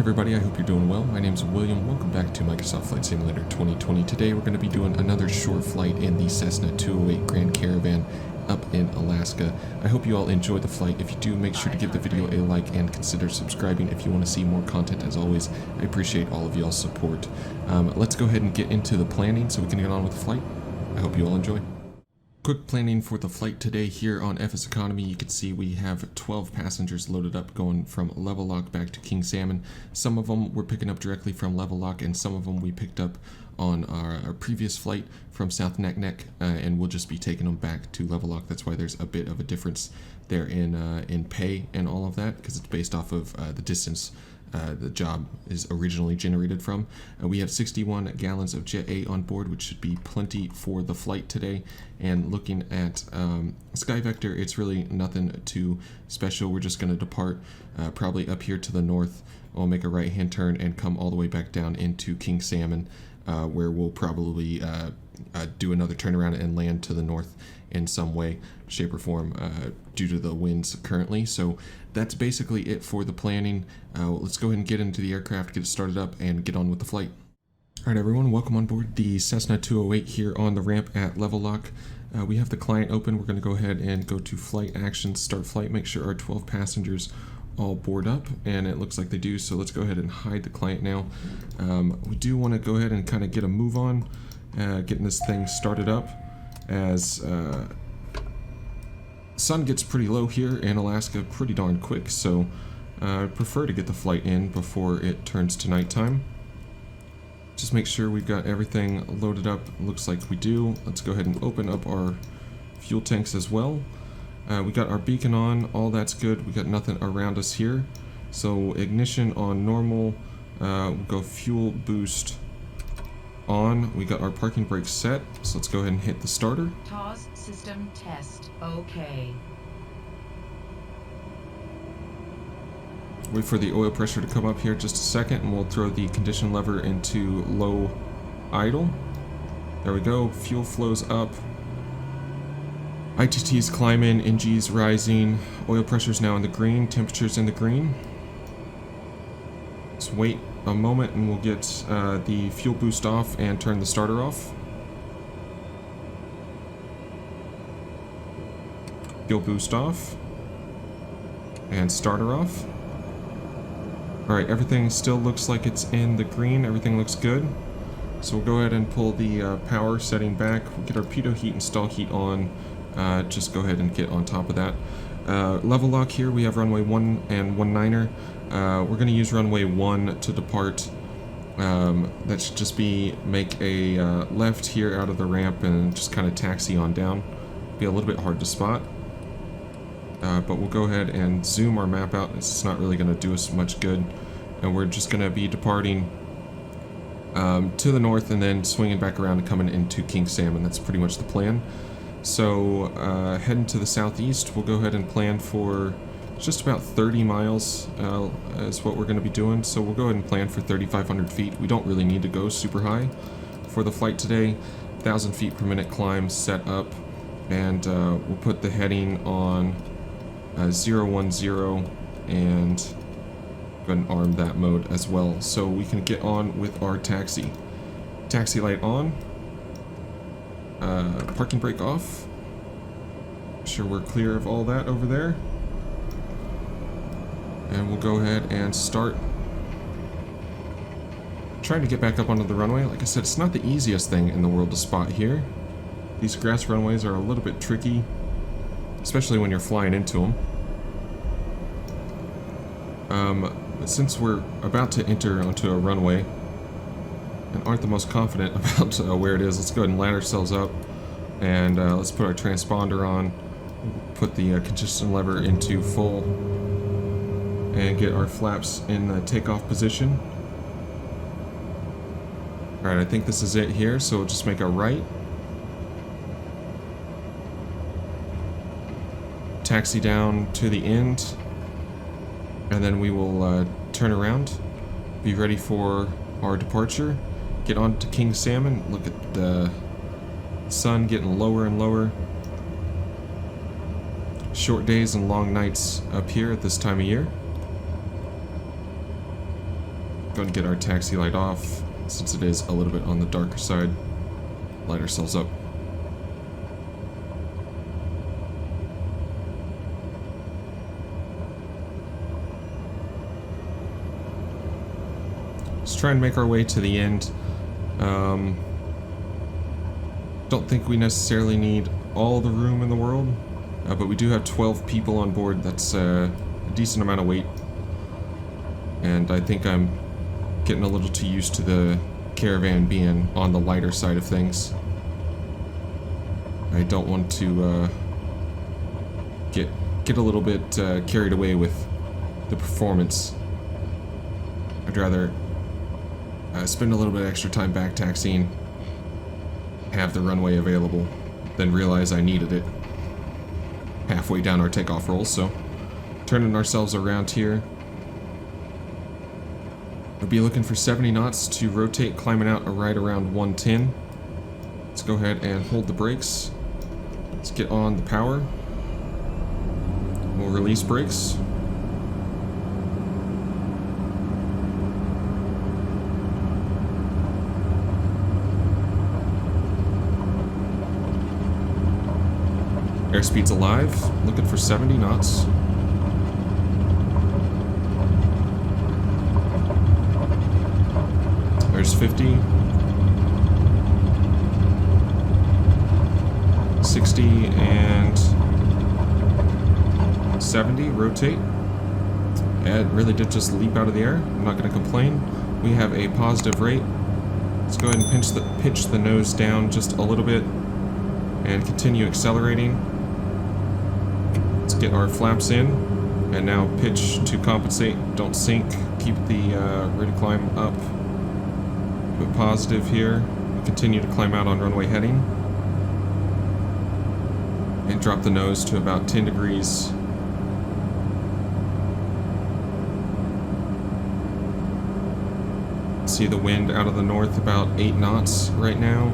Everybody, I hope you're doing well. My name is William. Welcome back to Microsoft Flight Simulator 2020. Today we're going to be doing another short flight in the Cessna 208 Grand Caravan up in Alaska. I hope you all enjoy the flight. If you do, make sure to give the video a like and consider subscribing if you want to see more content. As always, I appreciate all of y'all's support. Let's go ahead and get into the planning so we can get on with the flight. I hope you all enjoy. Quick planning for the flight today here on FSEconomy. You can see we have 12 passengers loaded up going from Levelock back to King Salmon. Some of them we're picking up directly from Levelock, and some of them we picked up on our previous flight from South Neck, and we'll just be taking them back to Levelock. That's why there's a bit of a difference there in pay and all of that, because it's based off of the distance the job is originally generated from. We have 61 gallons of Jet A on board, which should be plenty for the flight today. And looking at Sky Vector, it's really nothing too special. We're just going to depart probably up here to the north. We'll make a right-hand turn and come all the way back down into King Salmon, where we'll probably do another turnaround and land to the north in some way, shape, or form due to the winds currently. So that's basically it for the planning. Let's go ahead and get into the aircraft, get it started up, and get on with the flight. Alright everyone, welcome on board the Cessna 208 here on the ramp at Levelock. We have the client open. We're going to go ahead and go to flight actions, start flight, make sure our 12 passengers all board up, and it looks like they do, so let's go ahead and hide the client now. We do want to go ahead and kind of get a move on, getting this thing started up, as sun gets pretty low here in Alaska pretty darn quick, so I prefer to get the flight in before it turns to nighttime. Just make sure we've got everything loaded up. Looks like we do. Let's go ahead and open up our fuel tanks as well. We got our beacon on, all that's good. We got nothing around us here. So ignition on normal, we'll go fuel boost on. We got our parking brake set, so let's go ahead and hit the starter. TOS system test, okay. Wait for the oil pressure to come up here just a second, and we'll throw the condition lever into low idle. There we go, fuel flows up. ITT's climbing, NG's rising, oil pressure's now in the green, temperature's in the green. Let's wait a moment and we'll get the fuel boost off and turn the starter off. Fuel boost off. And starter off. Alright, everything still looks like it's in the green, everything looks good. So we'll go ahead and pull the power setting back, we'll get our pitot heat and stall heat on. Just go ahead and get on top of that. Levelock here, we have runway 1 and 19er. We're going to use runway 1 to depart. That should just be make a left here out of the ramp and just kind of taxi on down. Be a little bit hard to spot. But we'll go ahead and zoom our map out. It's not really going to do us much good. And we're just going to be departing to the north and then swinging back around and coming into King Salmon. That's pretty much the plan. So heading to the southeast, we'll go ahead and plan for just about 30 miles is what we're going to be doing. So we'll go ahead and plan for 3,500 feet. We don't really need to go super high for the flight today. 1,000 feet per minute climb set up, and we'll put the heading on 010 and go ahead and arm that mode as well, so we can get on with our taxi. Taxi light on. Parking brake off. Make sure we're clear of all that over there. And we'll go ahead and start trying to get back up onto the runway. Like I said, it's not the easiest thing in the world to spot here. These grass runways are a little bit tricky, especially when you're flying into them. Since we're about to enter onto a runway and aren't the most confident about where it is, let's go ahead and line ourselves up, and let's put our transponder on, put the condition lever into full, and get our flaps in the takeoff position. Alright, I think this is it here, so we'll just make a right. Taxi down to the end, and then we will turn around, be ready for our departure, get on to King Salmon. Look at the sun getting lower and lower. Short days and long nights up here at this time of year. Go ahead and get our taxi light off, since it is a little bit on the darker side. Light ourselves up. Let's try and make our way to the end. Don't think we necessarily need all the room in the world, but we do have 12 people on board. That's a decent amount of weight, and I think I'm getting a little too used to the Caravan being on the lighter side of things. I don't want to get a little bit carried away with the performance. I'd rather spend a little bit extra time back taxiing, have the runway available, then realize I needed it halfway down our takeoff roll. So turning ourselves around here, we'll be looking for 70 knots to rotate, climbing out right around 110. Let's go ahead and hold the brakes. Let's get on the power. We'll release brakes. Airspeed's alive, looking for 70 knots. There's 50. 60 and 70, rotate. It really did just leap out of the air. I'm not going to complain. We have a positive rate. Let's go ahead and pitch the nose down just a little bit and continue accelerating. Let's get our flaps in, and now pitch to compensate. Don't sink. Keep the rate of climb up. Put positive here. Continue to climb out on runway heading. And drop the nose to about 10 degrees. See the wind out of the north, about 8 knots right now.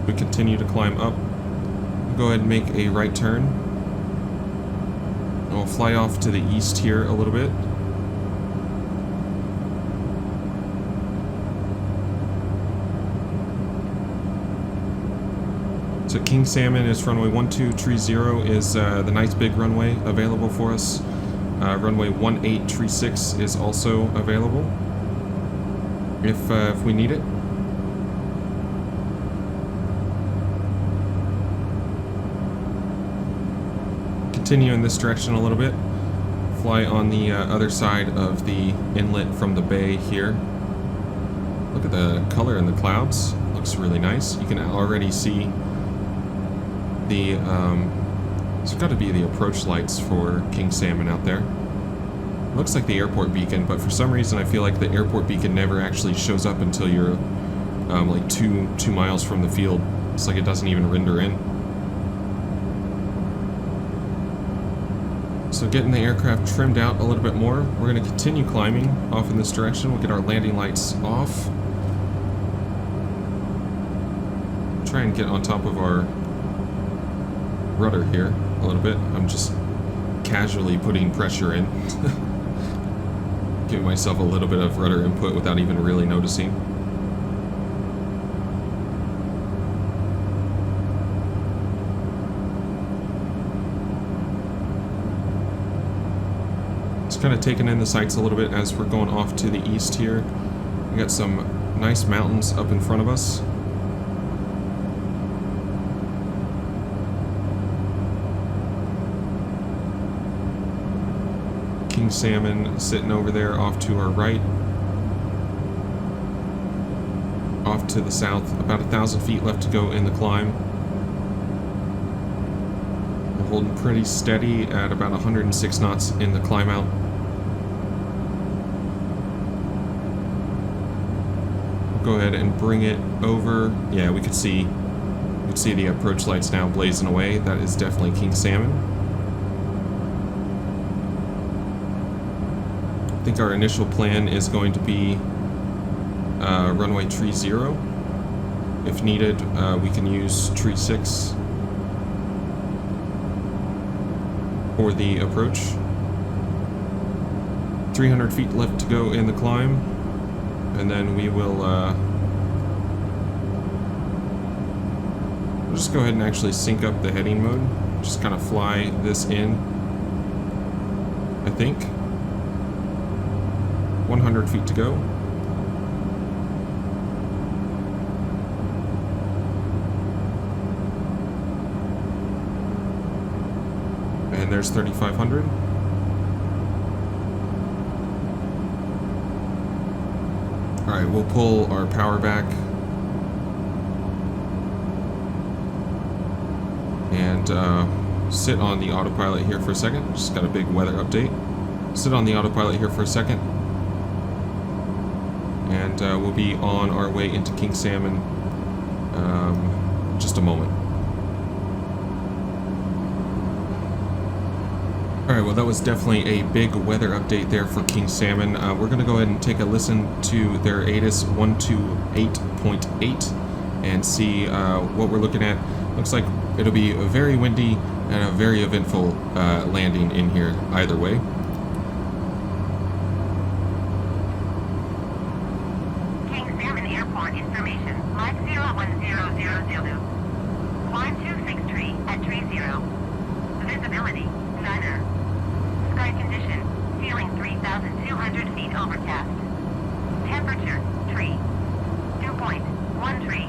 We continue to climb up. Go ahead and make a right turn. And we'll fly off to the east here a little bit. So King Salmon is runway 1230 is the nice big runway available for us. Runway 1836 is also available if we need it. Continue in this direction a little bit. Fly on the other side of the inlet from the bay here. Look at the color in the clouds. Looks really nice. You can already see the there's got to be the approach lights for King Salmon out there. Looks like the airport beacon, but for some reason I feel like the airport beacon never actually shows up until you're like two miles from the field. It's like it doesn't even render in. So getting the aircraft trimmed out a little bit more. We're going to continue climbing off in this direction. We'll get our landing lights off. Try and get on top of our rudder here a little bit. I'm just casually putting pressure in. Giving myself a little bit of rudder input without even really noticing. Just kind of taking in the sights a little bit as we're going off to the east here. We got some nice mountains up in front of us. King Salmon sitting over there off to our right. Off to the south, about 1,000 feet left to go in the climb. We're holding pretty steady at about 106 knots in the climb out. We'll go ahead and bring it over. Yeah, we could see the approach lights now blazing away. That is definitely King Salmon. I think our initial plan is going to be runway tree 0. If needed, we can use tree 6 for the approach. 300 feet left to go in the climb, and then we will we'll just go ahead and actually sync up the heading mode. Just kind of fly this in, I think. 100 feet to go. And there's 3,500. Alright, we'll pull our power back. And sit on the autopilot here for a second. Just got a big weather update. Sit on the autopilot here for a second. And we'll be on our way into King Salmon just a moment. Alright, well that was definitely a big weather update there for King Salmon. We're going to go ahead and take a listen to their ATIS 128.8 and see what we're looking at. Looks like it'll be a very windy and a very eventful landing in here either way. King Salmon Airport information. Mike 01000. Climb 263 at tree 0. Visibility, none. Sky condition, ceiling 3,200 feet overcast. Temperature, tree. Dew point, 1 tree.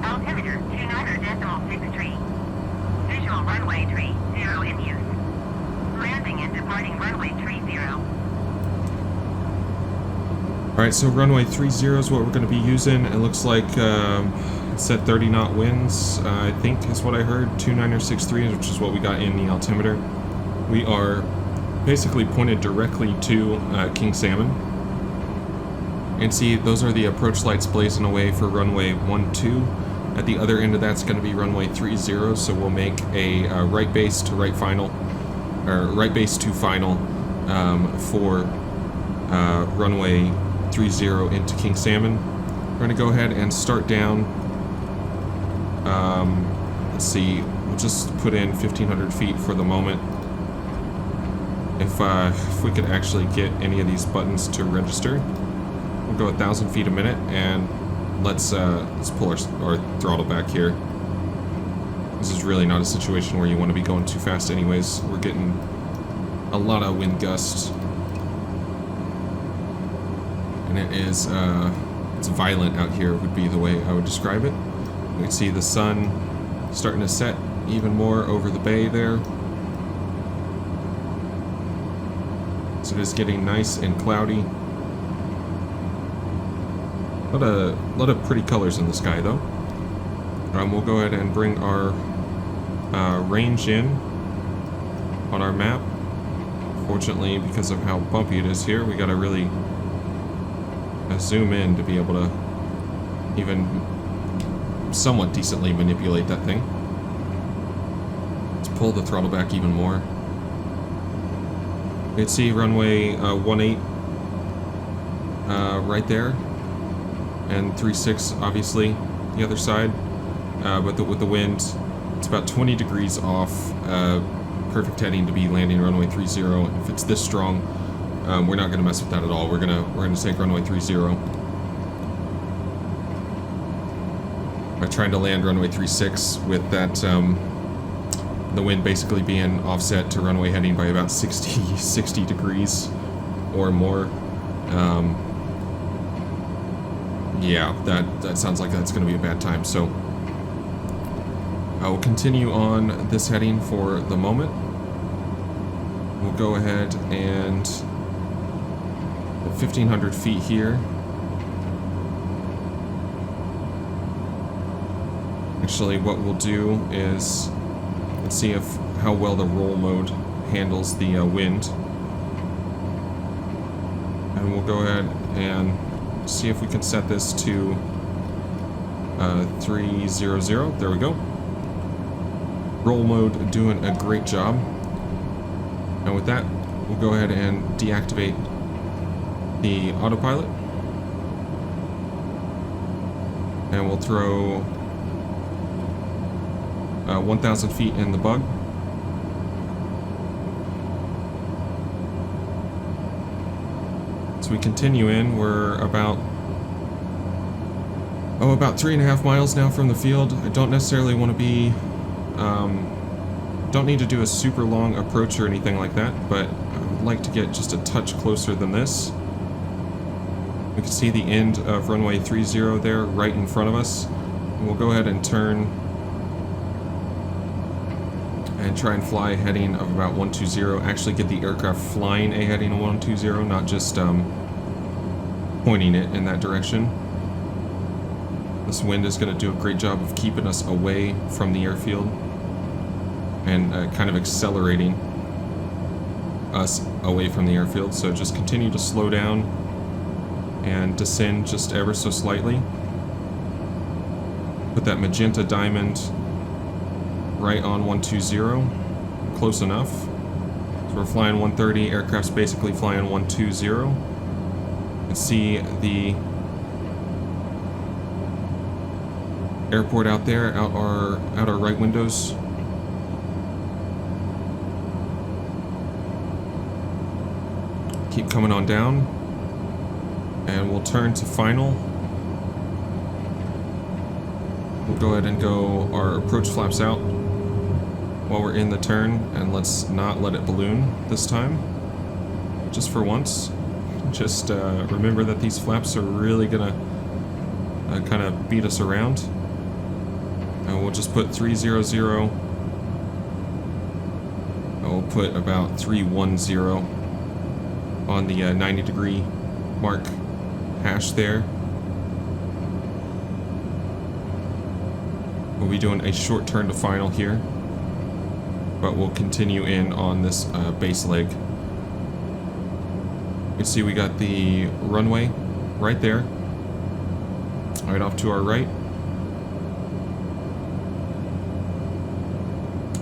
Altimeter, 29.63. Visual runway tree, 0 in use. Landing and departing runway tree 0. Alright, so runway 30 is what we're going to be using. It looks like it said 30 knot winds, I think is what I heard. 2963, which is what we got in the altimeter. We are basically pointed directly to King Salmon. And see, those are the approach lights blazing away for runway 12. At the other end of that's going to be runway 30, so we'll make a right base to right final, or right base to final for runway 30 into King Salmon. We're going to go ahead and start down. Let's see, we'll just put in 1,500 feet for the moment. If we could actually get any of these buttons to register. We'll go 1,000 feet a minute, and let's pull our throttle back here. This is really not a situation where you want to be going too fast anyways. We're getting a lot of wind gusts. And it is, it's violent out here would be the way I would describe it. You can see the sun starting to set even more over the bay there. So it is getting nice and cloudy. A lot of pretty colors in the sky, though. We'll go ahead and bring our range in on our map. Fortunately, because of how bumpy it is here, we gotta really zoom in to be able to even somewhat decently manipulate that thing. Let's pull the throttle back even more. You can see runway 18 right there. And 36, obviously, the other side. But with the wind, it's about 20 degrees off. Perfect heading to be landing runway 30. If it's this strong, we're not going to mess with that at all. We're gonna take runway 30. I'm trying to land runway 36 with that the wind basically being offset to runway heading by about 60 degrees or more. Yeah, that sounds like that's going to be a bad time, so I will continue on this heading for the moment. We'll go ahead and 1,500 feet here. Actually, what we'll do is, let's see how well the roll mode handles the wind. And we'll go ahead and see if we can set this to 300. There we go. Roll mode doing a great job. And with that, we'll go ahead and deactivate the autopilot. And we'll throw 1,000 feet in the bug. As we continue in, we're about 3.5 miles now from the field. I don't necessarily want to be, don't need to do a super long approach or anything like that, but I would like to get just a touch closer than this. We can see the end of runway 30 there right in front of us. And we'll go ahead and turn and try and fly a heading of about 120. Actually get the aircraft flying a heading of 120, not just pointing it in that direction. This wind is going to do a great job of keeping us away from the airfield and kind of accelerating us away from the airfield. So just continue to slow down and descend just ever so slightly. Put that magenta diamond right on 120, close enough. So we're flying 130, aircraft's basically flying 120. You can see the airport out there, out our right windows. Keep coming on down, and we'll turn to final. We'll go ahead and go our approach flaps out while we're in the turn, and let's not let it balloon this time. Just for once, just remember that these flaps are really gonna kind of beat us around. And we'll just put 300, and we'll put about 310 on the 90-degree mark hash there. We'll be doing a short turn to final here, but we'll continue in on this base leg. You can see we got the runway right there, right off to our right.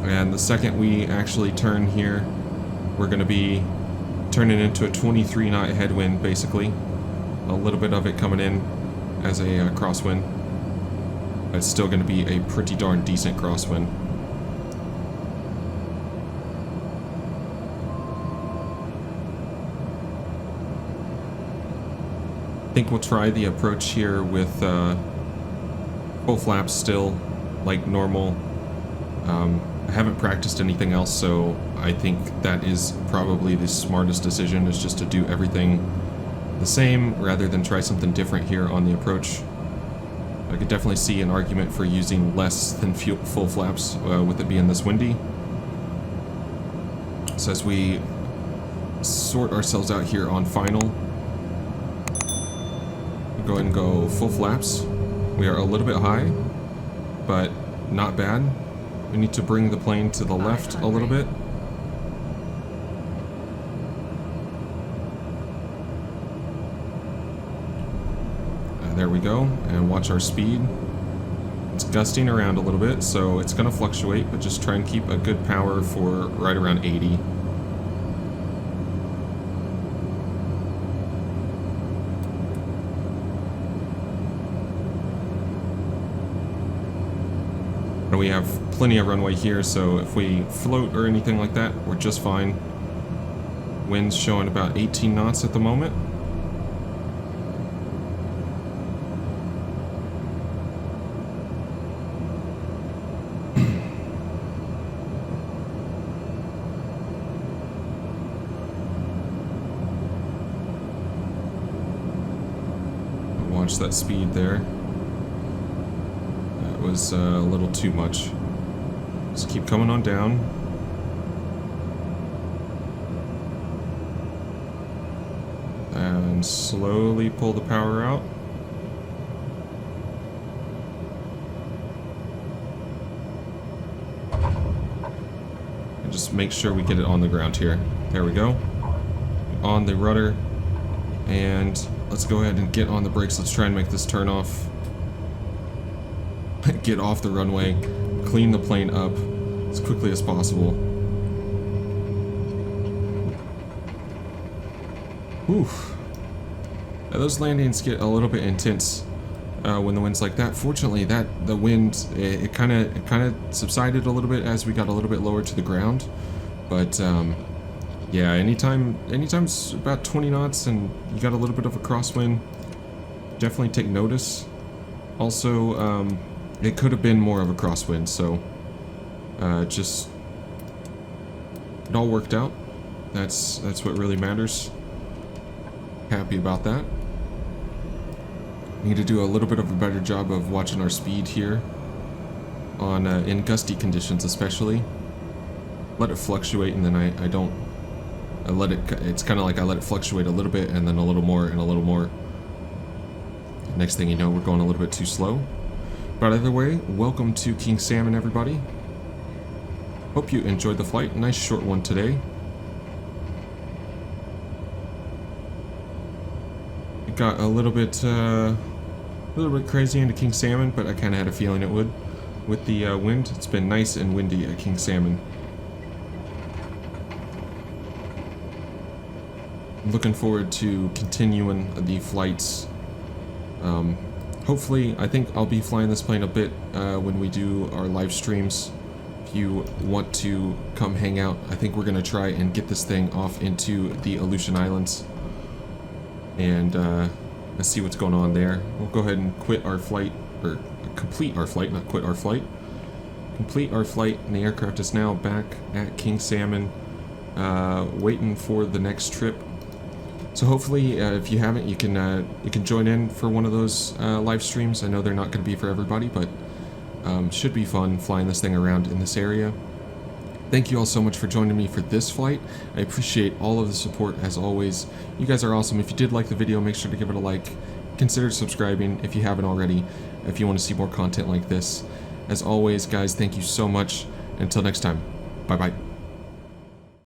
And the second we actually turn here, we're going to be turning into a 23-knot headwind, basically. A little bit of it coming in as a crosswind. But it's still going to be a pretty darn decent crosswind. I think we'll try the approach here with full flaps still, like normal. I haven't practiced anything else, so I think that is probably the smartest decision, is just to do everything the same rather than try something different here on the approach. I could definitely see an argument for using less than full flaps with it being this windy. So as we sort ourselves out here on final, we'll go ahead and go full flaps. We are a little bit high, but not bad. We need to bring the plane to the left a little bit. There we go, and watch our speed. It's gusting around a little bit, so it's going to fluctuate, but just try and keep a good power for right around 80. And we have plenty of runway here, so if we float or anything like that, we're just fine. Wind's showing about 18 knots at the moment. Watch that speed there. That was a little too much. Just keep coming on down. And slowly pull the power out. And just make sure we get it on the ground here. There we go. On the rudder. And let's go ahead and get on the brakes. Let's try and make this turn off. Get off the runway. Clean the plane up as quickly as possible. Whew. Now those landings get a little bit intense when the wind's like that. Fortunately, the wind it kind of subsided a little bit as we got a little bit lower to the ground, but Yeah, anytime's about 20 knots and you got a little bit of a crosswind, definitely take notice. Also, it could have been more of a crosswind, so just it all worked out. That's what really matters. Happy about that. Need to do a little bit of a better job of watching our speed here on in gusty conditions, especially. Let it fluctuate, and then I let it. It's kind of like I let it fluctuate a little bit, and then a little more, and a little more. Next thing you know, we're going a little bit too slow. But either way, welcome to King Salmon, everybody. Hope you enjoyed the flight. Nice short one today. It got a little bit crazy into King Salmon, but I kind of had a feeling it would. With the wind, it's been nice and windy at King Salmon. Looking forward to continuing the flights. Hopefully, I think I'll be flying this plane a bit when we do our live streams. If you want to come hang out, I think we're going to try and get this thing off into the Aleutian Islands. And let's see what's going on there. We'll go ahead and quit our flight, or complete our flight, not quit our flight. Complete our flight, and the aircraft is now back at King Salmon, waiting for the next trip. So hopefully, if you haven't, you can join in for one of those live streams. I know they're not going to be for everybody, but should be fun flying this thing around in this area. Thank you all so much for joining me for this flight. I appreciate all of the support as always. You guys are awesome. If you did like the video, make sure to give it a like. Consider subscribing if you haven't already, if you want to see more content like this. As always, guys, thank you so much. Until next time, bye-bye.